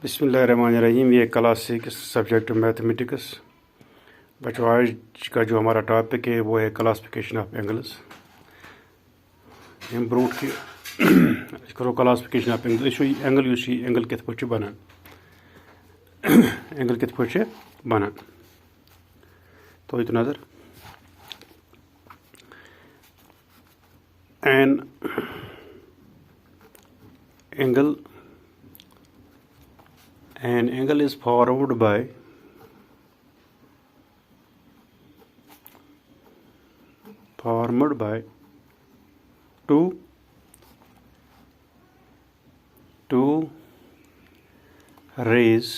बिस्मिल्लाहिर्रहमानिर्रहीम। ये class 6 subject mathematics. बच्चों, आज का जो हमारा टॉपिक है वो है क्लासिफिकेशन ऑफ एंगल्स। हम ब्रोट की करो क्लासिफिकेशन ऑफ एंगल। एंगल कित पे बनान एंगल कित पे बनान तो इत नजर N angle is formed by two rays.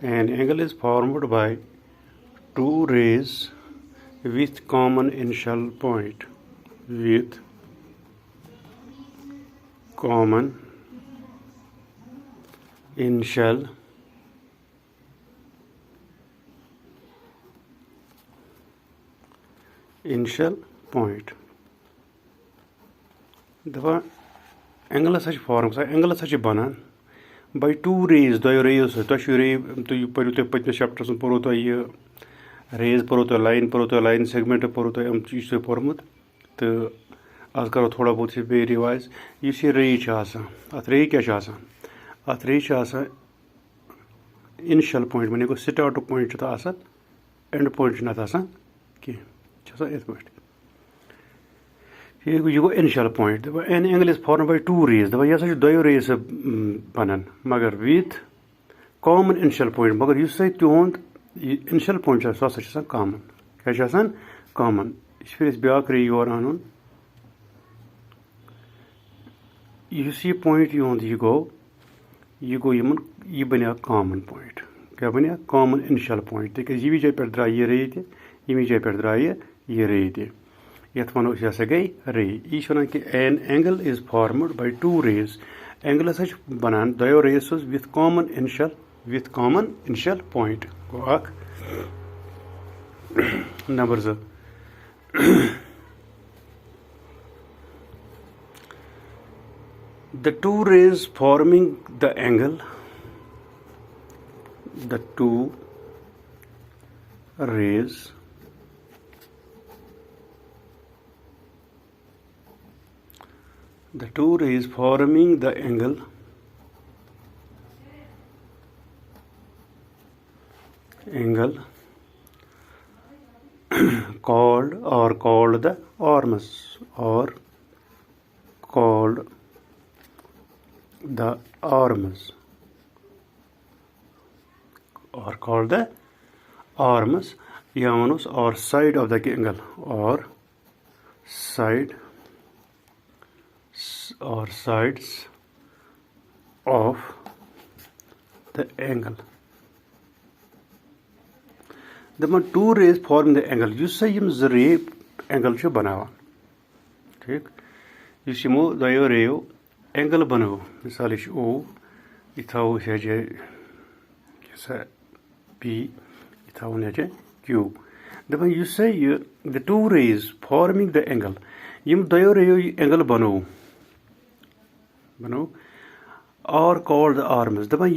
An angle is formed by two rays with common initial point. Initial point. दफा एंगल फॉर्म एंगल बनान बाय टू रेज दो रेज रे पो तुम पत्मस चैप्टर्स पो रेज पो लाइन सेगमेंट पो तुम पोर्मुत तो आज करो थोड़ा बहुत बे रिवाइज। इस रे अत रे क्या अत रे इनिशियल पॉइंट माने गो स्टार्ट पॉइंट तो एंड पॉइंट नत कह इत पे यह गो initial point. An angle is form by two rays यह दो रेज बनान मगर विथ कॉमन इनिशियल पॉइंट मगर तुंद इनिशियल पॉइंट सह कॉमन क्या कॉमन। फिर ब्या रे योर अन यह पॉइंट युंद यह गो यह बन कॉमन पॉइंट क्या बन कॉमन इनिशियल पॉइंट तक यह जाए पे द्राय यह रे तमी जाए पे द्राय यह रे तथ वो यह गई रे। यह वन कि an angle is formed by two rays. Angle बनान दो rays with common initial point go number 2 The two rays forming the angle, the two rays forming the angle called the arms या वनोस और side of the angle or sides of the angle. दपान two rays form the angle ज ray angle बनावान ठीक यमो दो रेयो angle बनो मिसाल ओ यह थो पी यह थो क्यू दपान यह the two rays forming the angle यम दो रेयो एंगल बनो और कॉल्ड द आर्म्स दपान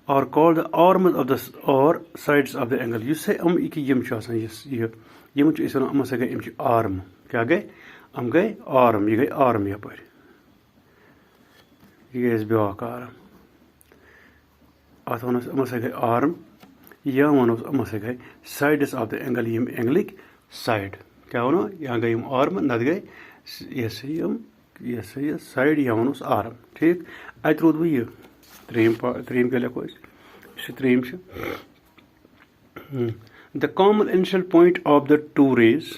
or called the arms of the or sides of the angle arm क्या गए गए arm यह गई arm यपर यह गई ब्या arm अत वो गई arm या वो गई sides of the angle एंगलिक side क्या वो यहाँ गई arm नत गई यह साइड या वो arm ठीक अत रोद वो त्रेम क्या लिखो त्रेम the common initial point of the two rays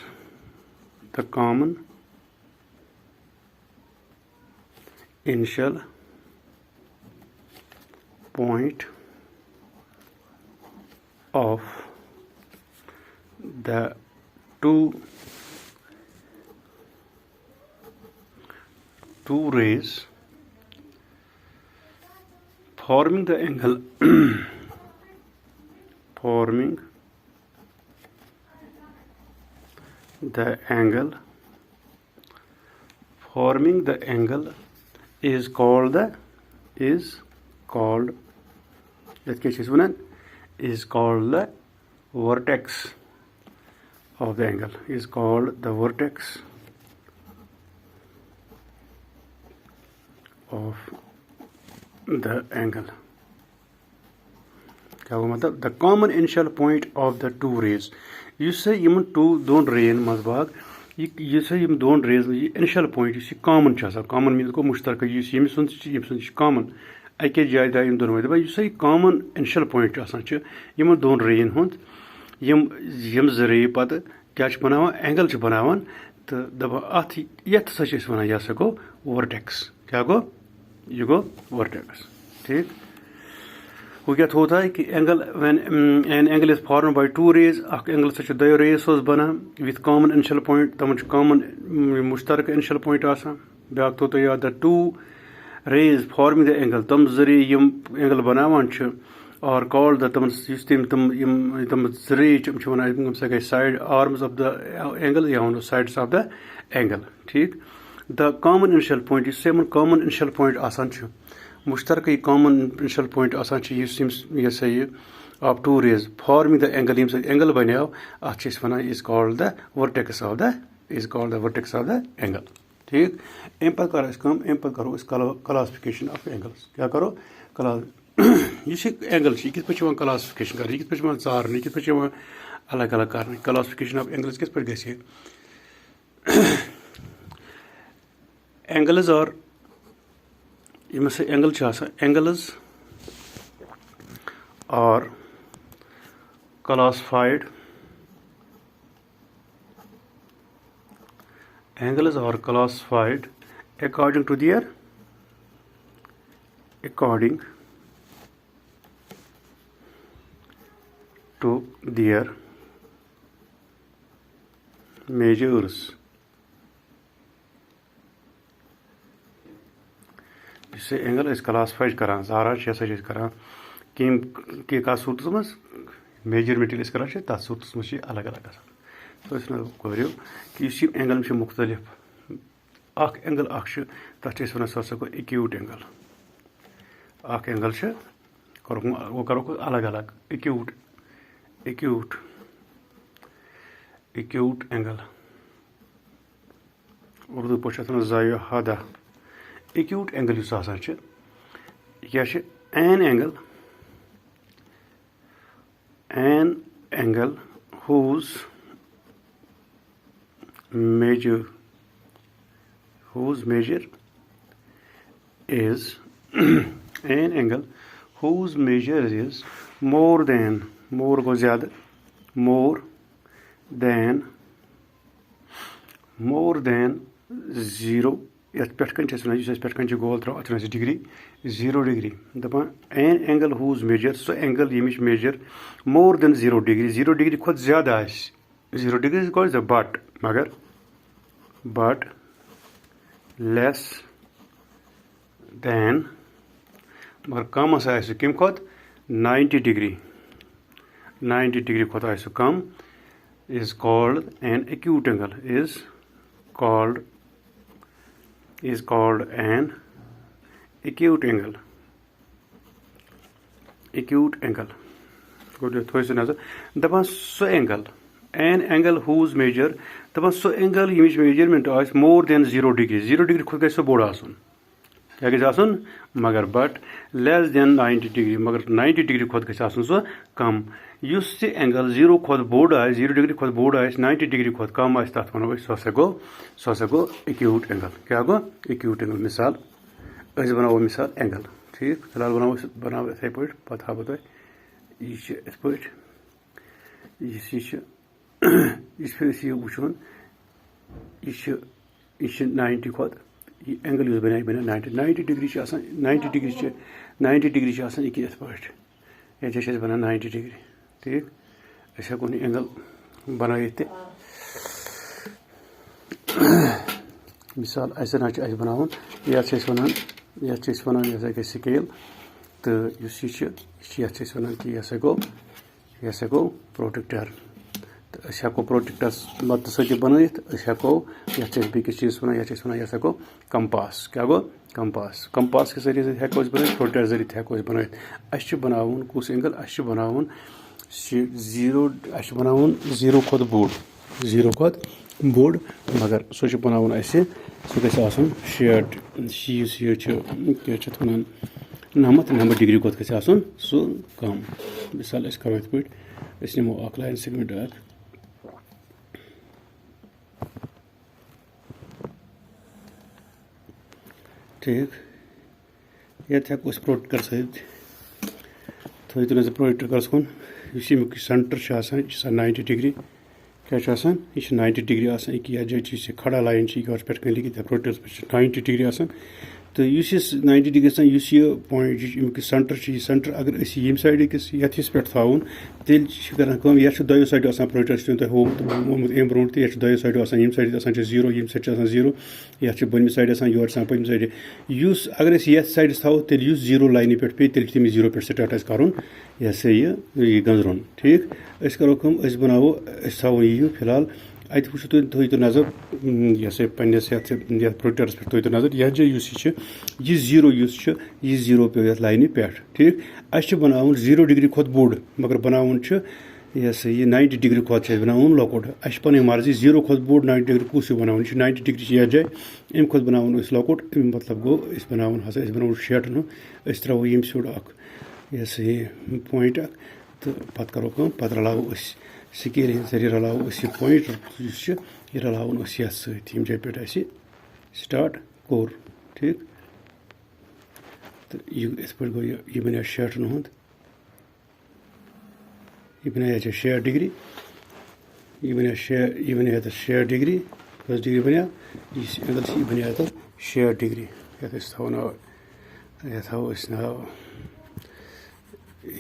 point of the two rays forming the angle forming the angle is called that case is called the vertex of the angle, is called the vertex of the angle. क्या हुआ मतलब the common initial point of the two rays. यह Yemen दोन rain मज भाग यह यम दोन raise initial point यह कॉमन कॉमन मीन गो मुश्तरक यम कॉमन अके जाए द्राय यम दोनों दपा यह कॉमन इनिशियल पॉइंट यमन दोन रेन हुंद यम ज रे पत क्या बनावान एंगल बनावान तो दपा अत यथ सा वन यह गो वर्टेक्स. क्या गो यह गो वर्टेक्स. ठीक. वो क्या होता है कि angle when an angle is formed by two rays angle so दो रेज बना विथ कॉमन इनिशियल पॉइंट तमन कॉमन मुश्तरक इनिशियल पॉइंट ब्या तो याद the two rays forming the angle तम जरिए यम एंगल बनावान और कॉल्ड द तम जरिए वन side arms of the angle या वन साइड्स ऑफ द एंगल. ठीक. The common initial point is common initial point मुश्तरक कॉमन इनिशियल पॉइंट यह सा यह of two rays forming the angle यम एंगल बनो अत वन is called the vertex of the angle. ठीक. अम पे करो क्लासिफिकेशन ऑफ एंगल्स. क्या करो यह एंगल यह कित क्लासिफिकेशन कर कित चारने कित अलग अलग कर क्लासिफिकेशन ऑफ एंगल्स कित ग एंगल्स आर यम angle angles are classified according to their measures. जिससे एंगल क्लासिफाइड करान सारा यह करान कि सूरत मज मेजरमेंट करान तथ सूरत मज अलग अलग तो करो कि एंगल मुख्तलिफ एंगल तथ वन सो गो एक्यूट एंगल एंगल वो करो अलग अलग एक्यूट एंगल उर्दू पे ज़ायो हदा. एक्यूट एंगल यह N angle whose measure is an angle whose measure is more than zero. यथ पे गोल त्रो अत डिग्री 0 डिग्री दपान एन एंगल whose measure सो एंगल यमिच measure more than 0 degree 0 degree खुद ज्यादा 0 डिग्री गो बट लेस देन मगर कम कम खुद 90 डिग्री खुद कम is called an acute angle is called an acute angle go to those another दपान सो angle an angle whose measure दपान सो एंगल यमिच मेजरमेंट मोर देन 0 डिग्री खुद गो बोड़ आसन क्या गसन मगर बट लेस देन 90 डिग्री मगर 90 डिग्री खुद गसन सो कम युस एंगल 0 खुद बोड़ 0 डिग्री खुद बोड़ 90 डिग्री खुद कम तथ वो सो गो एक्यूट एंगल. क्या गो एक्यूट एंगल. मिसाल बनाओ मिसाल एंगल. ठीक. फिलहाल बनाओ इथे पे पता हा तुम यह पे यह वुन यह 90 खुद यह एंगल बना 90 डिग्री 90 डिग्री ये बना 90 डिग्री. ठीक. हेको एंगल बन मिसाल बना ये वन ये स्केल तो यह वन कि यह गो प्रोटेक्टर तो अस हेको प्रोटेक्टस मत सत्य बनइथ अस हेको यथ बेकिस चीज वन यथ वन यथ हेको कंपास क्या गो कंपास कंपास के जरिए हेको अस बनइथ प्रोटेक्टर जरिए हेको अस बनइथ अस बनावन कुस एंगल अस बनावन जीरो अस बनावन जीरो खोद बोर्ड मगर सो बनावन अस सो गस आसन शेड यस ये क्या वन 90 डिग्री कोत गस आसन सो कम मिसाल अस करो इथ पे अस निमो अख लाइन सेगमेंट अख ठीक यथ हेको अस प्रोटेक्टर सहित थो नजर प्रोटेक्टर कर सुन यमुक सेंटर 90 डिग्री क्या 90 डिग्री आसान यह जाए खड़ा लाइन पे लिखित प्रोटेक्टर्स पे 90 डिग्री आसान तो 90 डिग्री यह पॉइंट यमुक सेंटर अगर यम साइड किस यथस पे थवन तेल कर यह दो साइड प्रोटेक्टर होमुत अम ब्रो यह दो साइड यम साइड जीरो यम साइड जीरो यह बन साइड योर पम साइड अगर ये साइड थो तेल जीरो लाइन पे पे तेल तमिस जीरो पे स्टार्ट कर यह सा यह गंजर ठीक करो बनावो थो यह फिलहाल अत वो थो तो नजर यह सा पन्नस प्रोटेक्टर्स पे थो नजर यह जाए यह जीरो यह जीरो पे ये लाइन पे ठीक अस बनावन 0 डिग्री खोत बोड़ मगर बनावन यह सा यह 90 डिग्री खोत बनावन लकोट अस पन मर्जी 0 खोत बोड़ 90 डिग्री कुस बनावन 90 डिग्री यह जाए अम खोत बनावन लकोट मतलब गो बनावन हसा बनावन शेटन त्रो यम सोड यह सा यह पॉइंट तो पत करो पत रलावो स्केल जरिए रलावो यह पॉइंट यह रलावन ये सम जाए पे स्टार्ट कोर ठीक तो यह पे गो यह बन शेटन हुंद यह बन 6 डिग्री यह बन 6 डिग्री 10 डिग्री बन यह बन 6 डिग्री ये थो नाव यह थो नाव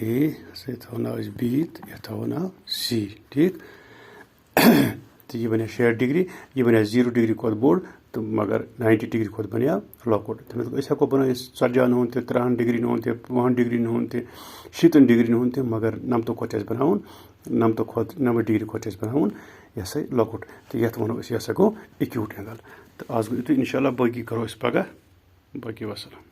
ए सो थो नाव बी यह थो नाव सी ठीक तो यह बन 6 डिग्री यह बन 0 डिग्री खोत बोड़ तो मगर 90 डिग्री खोत बन लकोट तमें हेको बन 40 हुंद 30 डिग्री हुंद 50 डिग्री हुंद 70 डिग्री हुंद मगर 90 खोत बनावन 90 डिग्री खोत बनावन यह सा लकोट तो ये वो यह सा गो एक्यूट एंगल तो आज गो इंशाल्लाह बाकी करो पगह बाकी वसलम।